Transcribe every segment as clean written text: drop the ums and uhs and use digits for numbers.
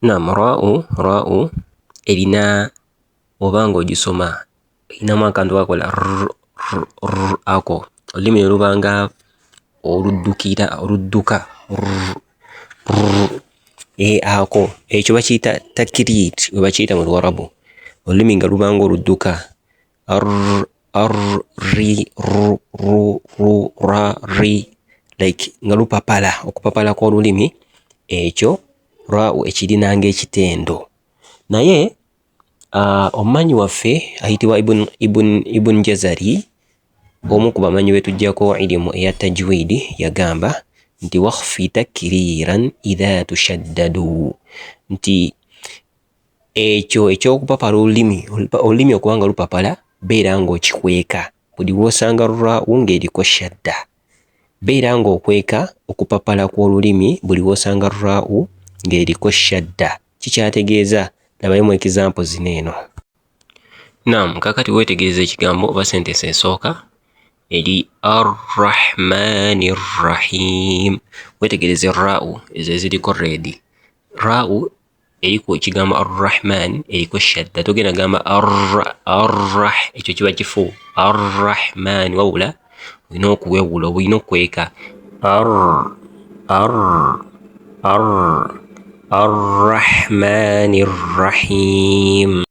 Naam, raa'u erina oba ng'ogisoma erinamu akantu kakola ako olulimi ne lubanga oludduka ako ekyo bakiyita takiriit bwe bakiyita mu Luwarabu, olulimi nga lubanga oludduka ri like nga lupapala, okupapala kw'olulimi ekyo raa'u ekirina ng'ekitendo. Naye omumanyi waffe ayitibwa Ibn Jazari, omu ku bamanyi be tuggyako ilimu eya tajwidi, yagamba nti wakhfi takriran idha tushaddadu, nti ekyo eky'okupapala olulimi okubanga lupapala beera ng'okikweka buli lw'osanga raa'u ng'eriko shadda, beera ng'okweka okupapala kw'olulimi buli lw'osanga raa'u ng'eriko shadda. Kikyategeeza labayo example zino eno. Naam, kaakati weetegereza ekigambo oba sentence esooka eri Ar-Rahmani Rahim. Weetegereze raa'u ezo eziriko red. Raa'u eriko ekigambo Ar-Rahman eriko shadda, togenda gamba ekyo kiba kifu Ar-Rahman, wabula olina okuwewula, olina okweka Ar-Rahmani Rahim.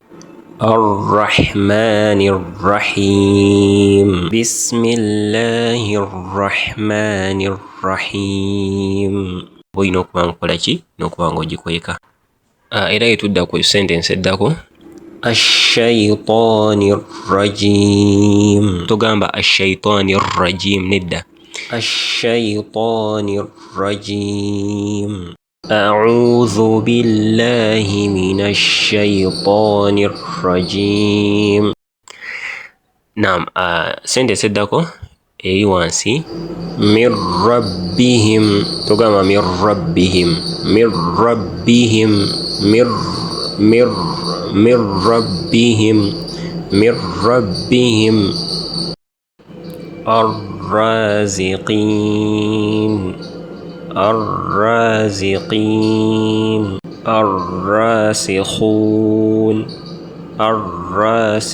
Ar-Rahmani Rahim. Bismillahir Rahmanir Rahim. Olina okuba nkola ki? N'okuba ng'ogikweka. Era yetudda ku sentence eddako Ash-shaytanir rajim. Togamba ash-shaytanir rajim, nedda. Ash-shaytanir rajim. A'udhu billahi minash shaytanir rajim. Naam, sentence eddako eri wansi min rabbihim. Togamba min rabbihim, min rabbihim, min rabbihim, min rabbihim. Ar-raziqin, ar-raziqin, ar-rasikhun, ar-rasikhun.